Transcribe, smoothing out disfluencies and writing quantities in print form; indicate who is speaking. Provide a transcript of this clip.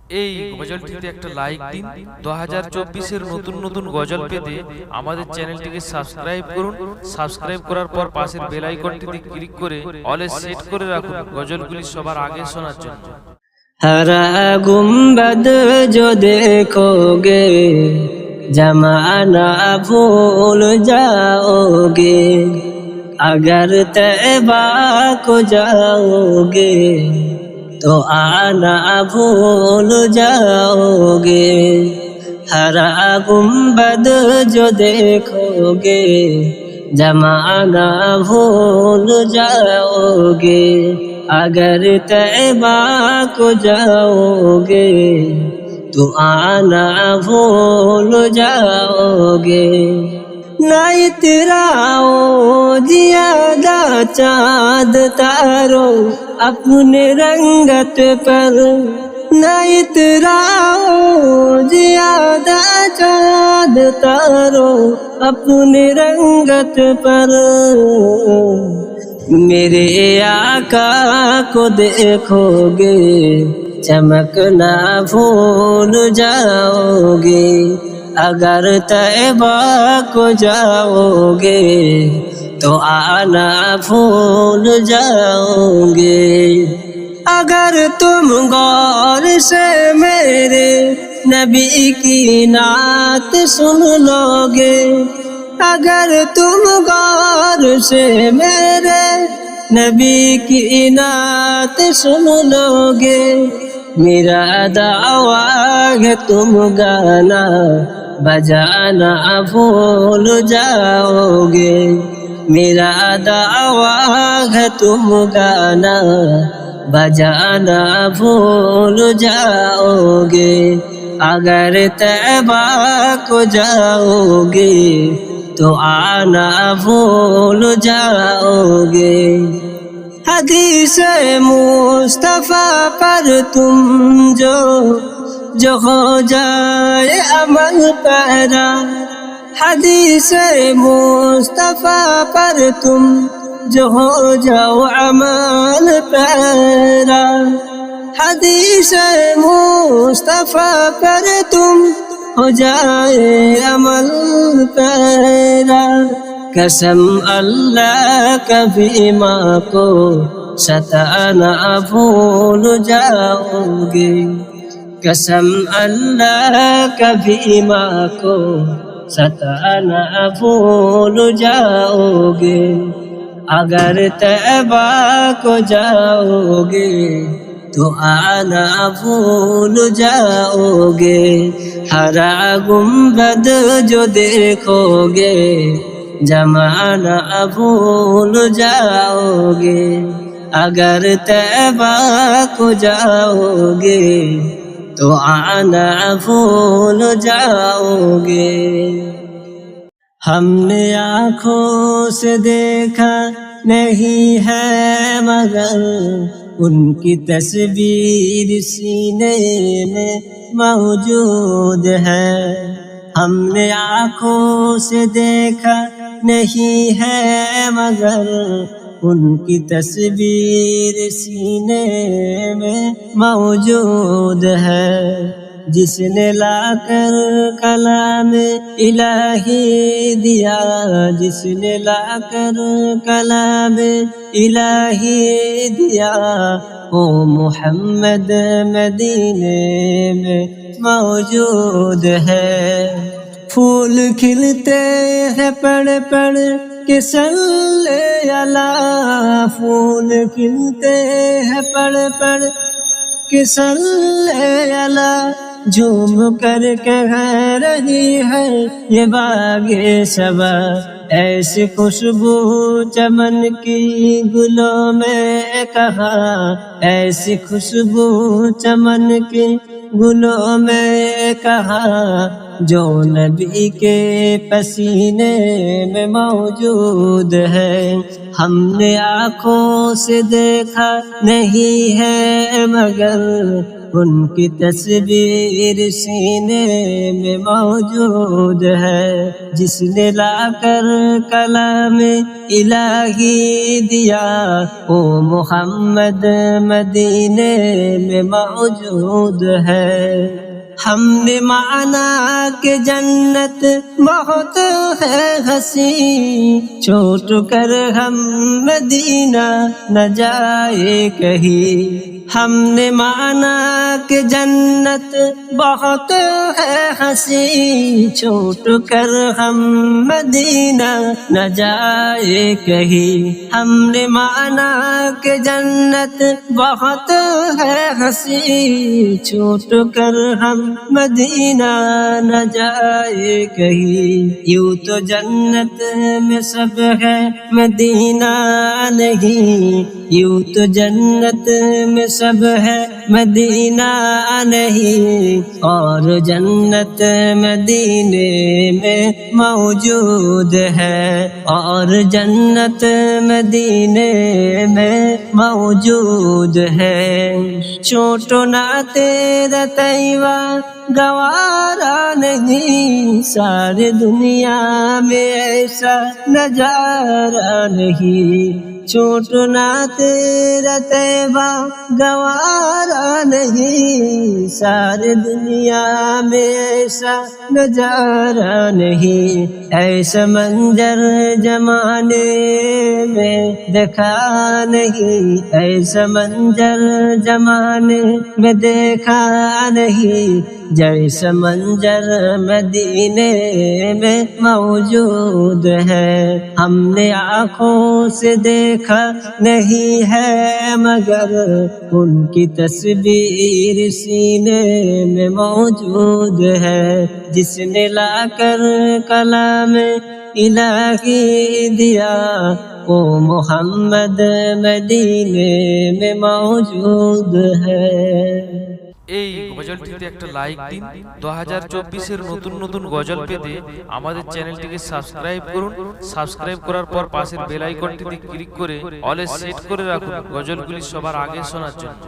Speaker 1: এই গজলটিতে একটা লাইক দিন। 2024-এর নতুন নতুন গজল পেতে আমাদের চ্যানেলটিকে সাবস্ক্রাইব করুন। সাবস্ক্রাইব করার পর পাশের বেল আইকনটিতে ক্লিক করে অলে সেট করে রাখুন গজলগুলি সবার আগে শোনার জন্য।
Speaker 2: हरा गुम्बद जो देखोगे जमाना भूल जाओगे, अगर तैबा को जाओगे तो आना भूल जाओगे। हरा गुम्बद जो देखोगे जमाना भूल जाओगे, अगर तैबा को जाओगे तो आना भूल जाओगे। ना इतराओ जियादा चाँद तारो अपने रंगत पर, ना इतराओ जियादा चाँद तारो अपने रंगत पर। मेरे आका को देखोगे चमकना भूल जाओगे, अगर तैबा को जाओगे तो आना भूल जाओगे। अगर तुम गौर से मेरे नबी की नात सुन लोगे, अगर तुम गौर से मेरे नबी की नात सुन लोगे, मेरा दावा है तुम गाना बजाना भूल जाओगे। मेरा दावा है तुम गाना बजाना भूल जाओगे, अगर तैबा को जाओगे तो आना भूल जाओगे। हदीस मुस्तफा पर तुम जो हो जाए अमल पैरा, हदीस मुस्तफा पर तुम जो हो जाओ अमल पैरा, हदीस मुस्तफा पर तुम हो जाए अमल पैरा। कसम अल्लाह कभी माँ को सताना भूल जाओगे, कसम अल्लाह कभी माँ को सताना भूल जाओगे, अगर तैबा को जाओगे तो आना भूल जाओगे। हरा गुम्बद जो देखोगे जमाना भूल जाओगे, अगर तैबा को जाओगे तो आना भूल जाओगे। हमने आँखों से देखा नहीं है मगर उनकी तस्वीर सीने में मौजूद है। हमने आँखों से देखा नहीं है मगर उनकी तस्वीर सीने में मौजूद है। जिसने लाकर कलाम इलाही दिया, जिसने लाकर कलाम इलाही दिया, ओ मुहम्मद मदीने में मौजूद है। फूल खिलते हैं पड़ पड़ के सल्ले अला, फूल खिलते हैं पड़ पड़ के सल्ले अला, झूम कर कह रही है ये बागे सबा, ऐसी खुशबू चमन की गुलों में कहा, ऐसी खुशबू चमन की गुलों में कहा, जो नबी के पसीने में मौजूद है। हमने आँखों से देखा नहीं है मगर उनकी तस्वीर सीने में मौजूद है। जिसने लाकर कलाम इलाही दिया वो मोहम्मद मदीने में मौजूद है। हमने माना कि जन्नत बहुत है हंसी, छोड़ कर हम मदीना न जाए कहीं। हमने माना कि जन्नत बहुत है हंसी, छोड़ कर हम मदीना न जाए कहीं। हमने माना कि जन्नत बहुत है हंसी, छोड़ कर हम मदीना न जाए कहीं। यूं तो जन्नत में सब है मदीना नहीं, यूं तो जन्नत में सब है मदीना नहीं, और जन्नत मदीने में मौजूद है, और जन्नत मदीने में मौजूद है। छोटो ना तेरा तैवा गवारा नहीं, सारी दुनिया में ऐसा नजारा नहीं। छोटो ना तेरा तैबा गवारा नहीं, सारी दुनिया में ऐसा नजारा नहीं। ऐसा मंजर जमाने में देखा नहीं, ऐसा मंजर जमाने में देखा नहीं, जैसा मंजर मदीने में मौजूद है। हमने आँखों से देखा नहीं है मगर उनकी तस्वीर सीने में मौजूद है। जिसने लाकर कलाम इलाही दिया वो मोहम्मद मदीने में मौजूद है।
Speaker 1: এই গজলটিতে একটা লাইক দিন। 2024-এর নতুন নতুন গজল পেতে আমাদের চ্যানেলটিকে সাবস্ক্রাইব করুন। সাবস্ক্রাইব করার পর পাশের বেল আইকনটিতে ক্লিক করে অলে সেট করে রাখুন গজলগুলি সবার আগে শোনার জন্য।